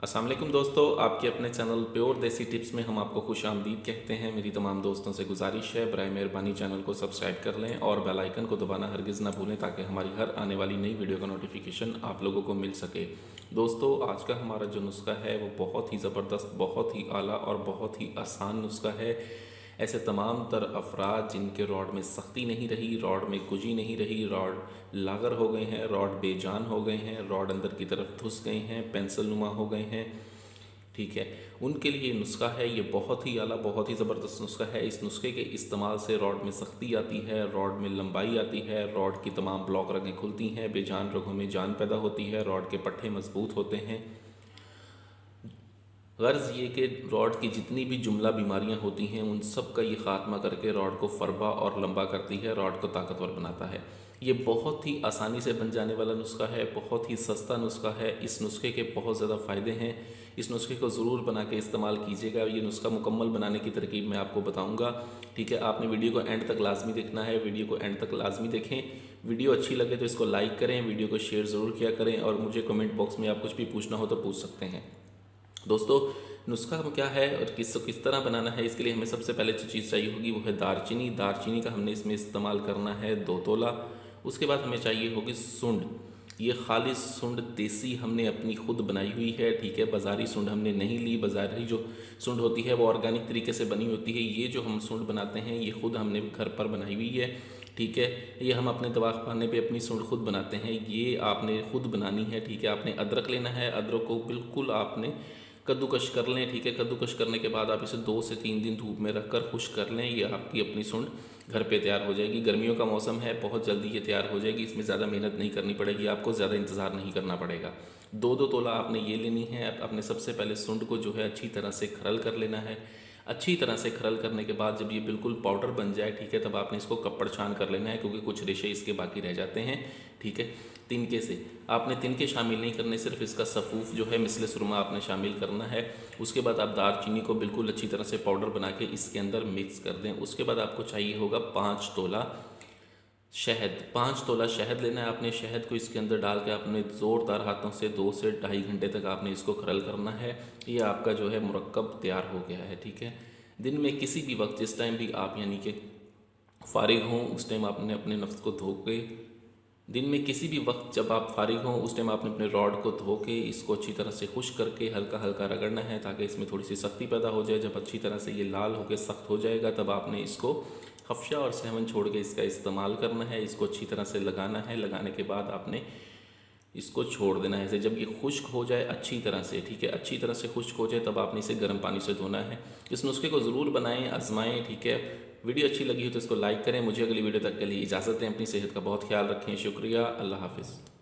अस्सलाम वालेकुम दोस्तों, आपके अपने चैनल प्योर देसी टिप्स में हम आपको खुश आमदीद कहते हैं। मेरी तमाम दोस्तों से गुजारिश है बराए मेहरबानी चैनल को सब्सक्राइब कर लें और बेल आइकन को दबाना हरगिज़ ना भूलें ताकि हमारी हर आने वाली नई वीडियो का नोटिफिकेशन आप लोगों को मिल सके। दोस्तों, आज का हमारा जो नुस्खा है वो बहुत ही ज़बरदस्त, बहुत ही आला और बहुत ही आसान नुस्खा है। ऐसे तमाम तर अफराद जिनके रॉड में सख्ती नहीं रही, रॉड में गुजी नहीं रही, रॉड लागर हो गए हैं, रॉड बेजान हो गए हैं, रॉड अंदर की तरफ घुस गए हैं, पेंसिल नुमा हो गए हैं, ठीक है, उनके लिए नुस्खा है। ये बहुत ही आला, बहुत ही ज़बरदस्त नुस्खा है। इस नुस्खे के इस्तेमाल से रॉड में सख्ती आती है, रॉड में लंबाई आती है, रॉड की तमाम ब्लॉक रगें खुलती हैं, बेजान रगों में जान पैदा होती है, रॉड के पट्टे मजबूत होते हैं। गर्ज़ ये कि रॉड की जितनी भी जुमला बीमारियां होती हैं उन सब का ये ख़ात्मा करके रॉड को फरबा और लंबा करती है, रॉड को ताकतवर बनाता है। ये बहुत ही आसानी से बन जाने वाला नुस्खा है, बहुत ही सस्ता नुस्खा है। इस नुस्खे के बहुत ज़्यादा फ़ायदे हैं। इस नुस्खे को ज़रूर बना के इस्तेमाल कीजिएगा। ये नुस्खा मुकम्मल बनाने की तरकीब मैं आपको बताऊँगा, ठीक है। आपने वीडियो को एंड तक लाजमी देखना है, वीडियो को एंड तक लाजमी देखें। वीडियो अच्छी लगे तो इसको लाइक करें, वीडियो को शेयर ज़रूर किया करें और मुझे कमेंट बॉक्स में आप कुछ भी पूछना हो तो पूछ सकते हैं। दोस्तों, नुस्खा क्या है और किस तरह बनाना है, इसके लिए हमें सबसे पहले जो चीज़ चाहिए होगी वो है दारचीनी। दारचीनी का हमने इसमें इस्तेमाल करना है 2 तोला। उसके बाद हमें चाहिए होगी सूंड। ये खालिस सूंड देसी हमने अपनी खुद बनाई हुई है, ठीक है। बाज़ारी सूंड हमने नहीं ली। बाज़ारी जो सूंड होती है वो ऑर्गेनिक तरीके से बनी होती है। ये जो हम सूंड बनाते हैं ये खुद हमने घर पर बनाई हुई है, ठीक है। ये हम अपने दवाखाने पे अपनी सूंड खुद बनाते हैं, ये आपने खुद बनानी है, ठीक है। आपने अदरक लेना है, अदरक को बिल्कुल आपने कद्दूकश कर लें, ठीक है। कद्दूकश करने के बाद आप इसे 2 से 3 दिन धूप में रखकर खुश्क कर लें। ये आपकी अपनी सूंड घर पे तैयार हो जाएगी। गर्मियों का मौसम है, बहुत जल्दी ये तैयार हो जाएगी। इसमें ज़्यादा मेहनत नहीं करनी पड़ेगी, आपको ज़्यादा इंतज़ार नहीं करना पड़ेगा। 2-2 तोला आपने ये लेनी है। आपने सबसे पहले सूंड को जो है अच्छी तरह से खरल कर लेना है। अच्छी तरह से खरल करने के बाद जब ये बिल्कुल पाउडर बन जाए, ठीक है, तब आपने इसको कपड़ छान कर लेना है क्योंकि कुछ रेशे इसके बाकी रह जाते हैं, ठीक है। तिनके से आपने तिनके शामिल नहीं करने, सिर्फ इसका सफ़ूफ जो है मिसले सुरमा आपने शामिल करना है। उसके बाद आप दारचीनी को बिल्कुल अच्छी तरह से पाउडर बना के इसके अंदर मिक्स कर दें। उसके बाद आपको चाहिए होगा 5 तोला शहद। 5 तोला शहद लेना है आपने। शहद को इसके अंदर डाल के आपने ज़ोरदार हाथों से 2 से ढाई घंटे तक आपने इसको खरल करना है। ये आपका जो है मुरक्कब तैयार हो गया है, ठीक है। दिन में किसी भी वक्त, जिस टाइम भी आप यानी कि फ़ारिग हों, उस टाइम आपने अपने नफ्स को धो के, दिन में किसी भी वक्त जब आप फारिग हों उस टाइम आपने अपने रॉड को धो के इसको अच्छी तरह से खुश्क करके हल्का हल्का रगड़ना है ताकि इसमें थोड़ी सी सख्ती पैदा हो जाए। जब अच्छी तरह से ये लाल होकर सख्त हो जाएगा तब आपने इसको हफ्शा और सहवन छोड़ के इसका इस्तेमाल करना है। इसको अच्छी तरह से लगाना है। लगाने के बाद आपने इसको छोड़ देना है। जब ये खुश्क हो जाए अच्छी तरह से, ठीक है, अच्छी तरह से खुश्क हो जाए तब आपने इसे गर्म पानी से धोना है। इस नुस्खे को ज़रूर बनाएं, आजमाएं, ठीक है। वीडियो अच्छी लगी हो तो इसको लाइक करें। मुझे अगली वीडियो तक के लिए इजाज़त दें। अपनी सेहत का बहुत ख्याल रखें। शुक्रिया। अल्लाह हाफिज़।